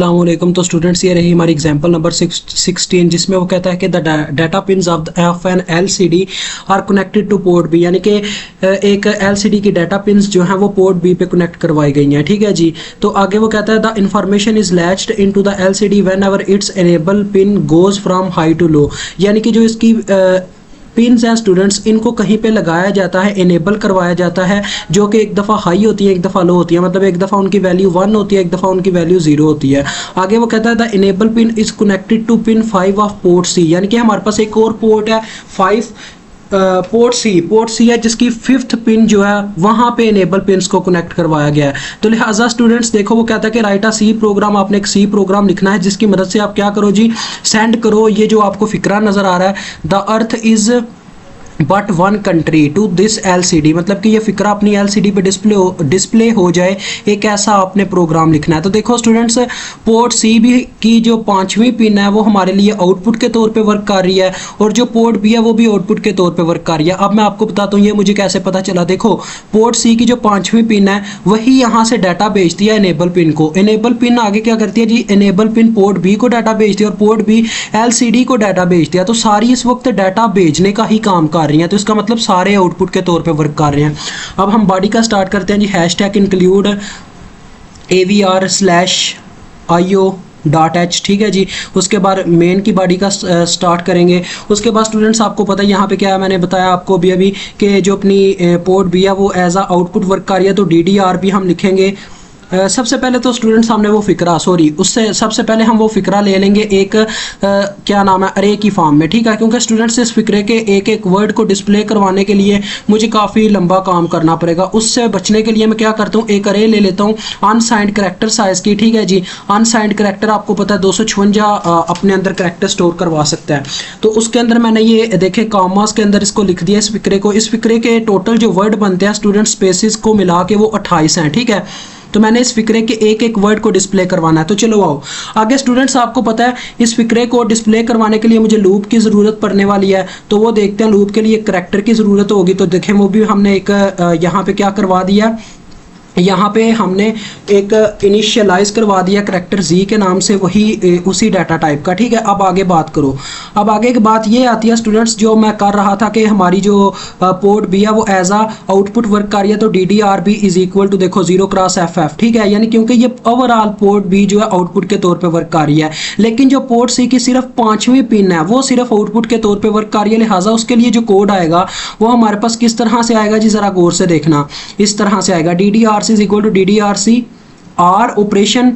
अस्सलामुअलैकुम। तो स्टूडेंट्स, ये रही हमारी एग्जांपल नंबर 16 जिसमें वो कहता है कि the data pins of an LCD are connected to port B, यानी कि एक एलसीडी की डाटा पिन्स जो हैं वो पोर्ट बी पे कनेक्ट करवाई गई हैं। ठीक है जी। तो आगे वो कहता है the information is latched into the LCD whenever it's enable pin goes from high to low, यानी कि जो इसकी पिन्स हैं स्टूडेंट्स, इनको कहीं पे लगाया जाता है, इनेबल करवाया जाता है, जो कि एक दफ़ा हाई होती है, एक दफ़ा लो होती है। मतलब एक दफ़ा उनकी वैल्यू 1 होती है, एक दफ़ा उनकी वैल्यू 0 होती है। आगे वो कहता है the enable pin is connected to pin 5 of port C, यानी कि हमारे पास एक और पोर्ट है 5 पोर्ट सी है जिसकी 5th पिन जो है वहाँ पे इनेबल पिन्स को कनेक्ट करवाया गया है। तो लिहाजा स्टूडेंट्स देखो, वो कहता है कि राइट अ सी प्रोग्राम, आपने एक सी प्रोग्राम लिखना है जिसकी मदद से आप क्या करो जी, सेंड करो ये जो आपको फिक्रा नज़र आ रहा है, the earth is but one country to this LCD, मतलब कि ये फिक्रा अपनी एलसीडी पे डिस्प्ले हो जाए, एक ऐसा आपने प्रोग्राम लिखना है। तो देखो स्टूडेंट्स, पोर्ट सी भी की जो 5वीं पिन है वो हमारे लिए आउटपुट के तौर पे वर्क कर रही है, और जो पोर्ट बी है वो भी आउटपुट के तौर पे वर्क कर रही है। अब मैं आपको बताता हूँ ये मुझे कैसे पता चला। देखो, पोर्ट सी की जो 5वीं पिन है वही यहाँ से डाटा भेजती है इनेबल पिन को। इनेबल पिन आगे क्या करती है जी, इनेबल पिन पोर्ट बी को डाटा भेजती है और पोर्ट बी एलसीडी को डाटा भेजती है। तो सारी इस वक्त डाटा भेजने का ही काम कर रही हैं, तो इसका मतलब सारे आउटपुट के तौर पे वर्क कर रहे हैं। अब हम बॉडी का स्टार्ट करते हैं जी, हैशटैग इंक्लूड avr/io.h। ठीक है जी। उसके बाद मेन की बॉडी का स्टार्ट करेंगे। उसके बाद स्टूडेंट्स आपको पता है यहाँ पे क्या है, मैंने बताया आपको अभी कि जो अपनी पोर्ट बी है वो एज आ आउटपुट वर्क कर रही है, तो DDR भी हम लिखेंगे। सबसे पहले तो स्टूडेंट्स हमने वो फिक्रा उससे सबसे पहले हम वो फिक्रा ले लेंगे एक क्या नाम है, अरे की फॉर्म में। ठीक है, क्योंकि स्टूडेंट्स इस फिक्रे के एक एक वर्ड को डिस्प्ले करवाने के लिए मुझे काफ़ी लंबा काम करना पड़ेगा। उससे बचने के लिए मैं क्या करता हूँ, एक अरे ले लेता हूँ अनसाइंड करैक्टर साइज़ की। ठीक है जी। अनसाइंड करैक्टर आपको पता है 256 अपने अंदर करैक्टर स्टोर करवा सकता है। तो उसके अंदर मैंने ये देखे कॉमास के अंदर इसको लिख दिया इस फिक्रे को। इस फिक्रे के टोटल जो वर्ड बनते हैं स्टूडेंट्स स्पेसिस को मिला के वो 28 हैं। ठीक है, तो मैंने इस फिक्रे के एक एक वर्ड को डिस्प्ले करवाना है। तो चलो आओ आगे स्टूडेंट्स, आपको पता है इस फिक्रे को डिस्प्ले करवाने के लिए मुझे लूप की ज़रूरत पड़ने वाली है, तो वो देखते हैं। लूप के लिए करैक्टर की ज़रूरत होगी, तो देखें वो भी हमने एक यहाँ पे क्या करवा दिया, यहाँ पे हमने एक इनिशियलाइज करवा दिया करैक्टर जी के नाम से, वही उसी डाटा टाइप का। ठीक है, अब आगे बात करो। अब आगे की बात ये आती है स्टूडेंट्स, जो मैं कर रहा था कि हमारी जो पोर्ट बी है वो एज आ आउटपुट वर्क कर रही है, तो DDR भी इज इक्वल टू देखो 0x FF। ठीक है, यानी क्योंकि ये ओवरऑल पोर्ट बी जो है आउटपुट के तौर पर वर्क कर रही है, लेकिन जो पोर्ट सी की सिर्फ 5वीं पिन है वो सिर्फ आउटपुट के तौर पर वर्क कर रही है। लिहाजा उसके लिए जो कोड आएगा वो हमारे पास किस तरह से आएगा जी, ज़रा गौर से देखना। इस तरह से आएगा, DDRC is equal to DDRC R operation,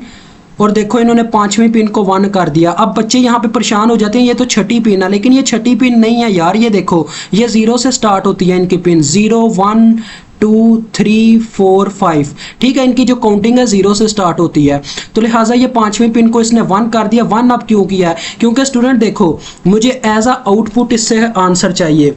और देखो इन्होंने 5वीं पिन को 1 कर दिया। अब बच्चे यहाँ पे परेशान हो जाते हैं, ये तो छठी पिन है, लेकिन ये छठी पिन नहीं है यार। ये देखो, ये 0 से स्टार्ट होती है इनकी पिन, 0 1 2 3 4 5। ठीक है, इनकी जो काउंटिंग है 0 से स्टार्ट होती है। तो लिहाजा ये 5वीं पिन को इसने 1 कर दिया। 1 अब क्यों किया है, क्योंकि स्टूडेंट देखो मुझे एज आ आउटपुट इससे आंसर चाहिए।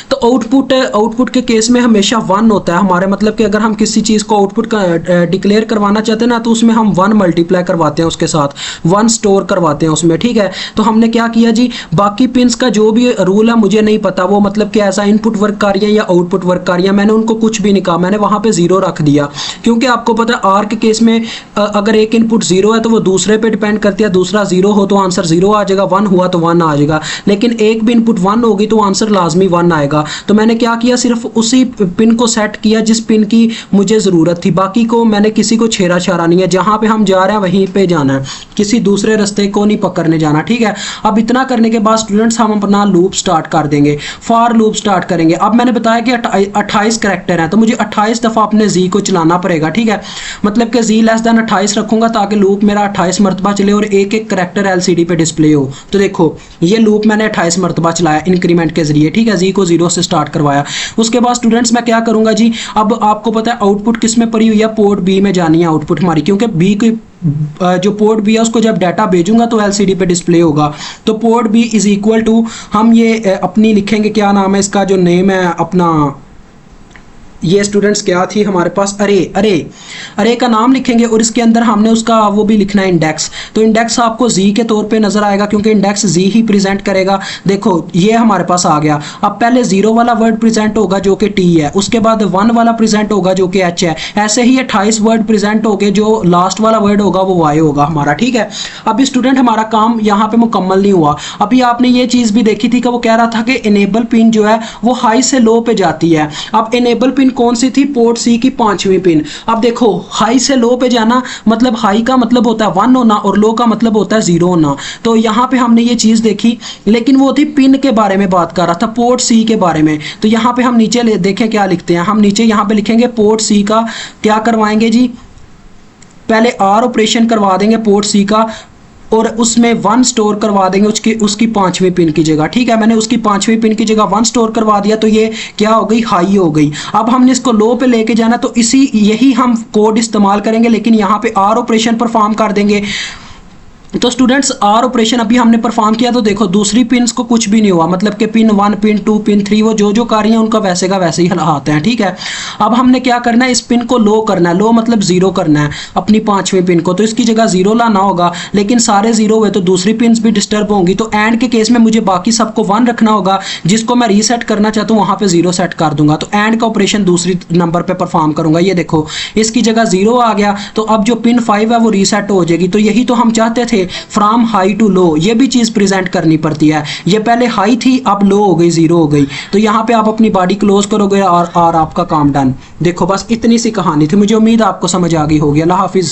तो आउटपुट के केस में हमेशा 1 होता है हमारे, मतलब कि अगर हम किसी चीज़ को आउटपुट का डिक्लेयर करवाना चाहते हैं ना, तो उसमें हम 1 मल्टीप्लाई करवाते हैं, उसके साथ 1 स्टोर करवाते हैं उसमें। ठीक है, तो हमने क्या किया जी, बाकी पिन्स का जो भी रूल है मुझे नहीं पता, वो मतलब कि ऐसा इनपुट वर्क कर रही है या आउटपुट वर्क कर रही है, मैंने उनको कुछ भी नहीं कहा, मैंने वहाँ पर 0 रख दिया। क्योंकि आपको पता है आर के केस में अगर एक इनपुट 0 है तो वो दूसरे पर डिपेंड करती है, दूसरा 0 हो तो आंसर 0 आ जाएगा, 1 हुआ तो 1 आ जाएगा, लेकिन एक भी इनपुट 1 होगी तो आंसर लाजमी 1 आएगा। तो मैंने क्या किया, सिर्फ उसी पिन को सेट किया जिस पिन की मुझे ज़रूरत थी, बाकी को मैंने किसी को छेड़ा छाड़ा नहीं है। जहाँ पे हम जा रहे हैं वहीं पे जाना है, किसी दूसरे रास्ते को नहीं पकड़ने जाना। ठीक है, अब इतना करने के बाद स्टूडेंट्स हम अपना लूप स्टार्ट कर देंगे, फॉर लूप स्टार्ट करेंगे। अब मैंने बताया कि 28 करैक्टर हैं, तो मुझे 28 दफ़ा अपने जी को चलाना पड़ेगा। ठीक है, मतलब कि जी लेस देन 28 रखूंगा ताकि लूप मेरा 28 मरतबा चले और एक एक करैक्टर LCD पे डिस्प्ले हो। तो देखो ये लूप मैंने 28 मरतबा चलाया इंक्रीमेंट के जरिए। ठीक है, जी को 0 से स्टार्ट करवाया। उसके बाद स्टूडेंट्स मैं क्या करूंगा जी, अब आपको पता है आउटपुट किस में पड़ी हुई है, पोर्ट बी में जानी है आउटपुट हमारी, क्योंकि बी की जो पोर्ट बी है उसको जब डाटा भेजूंगा तो LCD पे डिस्प्ले होगा। तो port B is equal to, हम ये अपनी लिखेंगे, क्या नाम है इसका, जो नेम है अपना ये स्टूडेंट्स क्या थी हमारे पास, अरे अरे अरे का नाम लिखेंगे और इसके अंदर हमने उसका वो भी लिखना है इंडेक्स। तो इंडेक्स आपको जी के तौर पे नजर आएगा क्योंकि इंडेक्स जी ही प्रेजेंट करेगा। देखो ये हमारे पास आ गया। अब पहले जीरो वाला वर्ड प्रेजेंट होगा जो कि टी है, उसके बाद वन वाला प्रेजेंट होगा जो कि एच है, ऐसे ही 28 वर्ड प्रेजेंट हो गए, जो लास्ट वाला वर्ड होगा वो वाई होगा हमारा, ठीक है। अब स्टूडेंट हमारा काम यहाँ पे मुकम्मल नहीं हुआ। अभी आपने ये चीज भी देखी थी कि वो कह रहा था कि इनेबल पिन जो है वो हाई से लो पे जाती है। अब इनेबल पिन कौन सी थी, पोर्ट सी की 5वीं पिन। अब देखो हाई से लो पे जाना मतलब हाई का मतलब होता है 1 होना और लो का मतलब होता है 0 होना। तो यहाँ पे हमने ये चीज देखी, लेकिन वो थी पिन के बारे में बात कर रहा था, पोर्ट सी के बारे में। तो यहाँ पे हम नीचे देखें क्या लिखते हैं, हम नीचे यहाँ पे लिखेंगे पोर्ट सी का क्या करवाएंगे जी, पहले आर ऑपरेशन करवा देंगे पोर्ट सी का और उसमें 1 स्टोर करवा देंगे उसकी 5वीं पिन की जगह, ठीक है। मैंने उसकी 5वीं पिन की जगह 1 स्टोर करवा दिया, तो ये क्या हो गई, हाई हो गई। अब हमने इसको लो पे लेके जाना, तो यही हम कोड इस्तेमाल करेंगे, लेकिन यहाँ पे आर ऑपरेशन परफॉर्म कर देंगे। तो स्टूडेंट्स आर ऑपरेशन अभी हमने परफॉर्म किया, तो देखो दूसरी पिन्स को कुछ भी नहीं हुआ, मतलब कि पिन 1 पिन 2 पिन 3 वो जो कर रही हैं उनका वैसे का वैसे ही हाथ है, ठीक है। अब हमने क्या करना है, इस पिन को लो करना है, लो मतलब 0 करना है अपनी 5वीं पिन को, तो इसकी जगह 0 लाना होगा, लेकिन सारे 0 हुए तो दूसरी पिन्स भी डिस्टर्ब होंगी। तो एंड के केस में मुझे बाकी सबको 1 रखना होगा, जिसको मैं रीसेट करना चाहता हूँ वहां पे 0 सेट कर दूंगा। तो एंड का ऑपरेशन दूसरी नंबर पे परफॉर्म करूंगा। ये देखो इसकी जगह 0 आ गया, तो अब जो पिन 5 है वो रीसेट हो जाएगी। तो यही तो हम चाहते थे, फ्रॉम हाई टू लो, ये भी चीज प्रेजेंट करनी पड़ती है। ये पहले हाई थी, अब लो हो गई, 0 हो गई। तो यहाँ पे आप अपनी बॉडी क्लोज करोगे और आपका काम डन। देखो बस इतनी सी कहानी थी, मुझे उम्मीद आपको समझ आ गई होगी। अल्लाह हाफिज।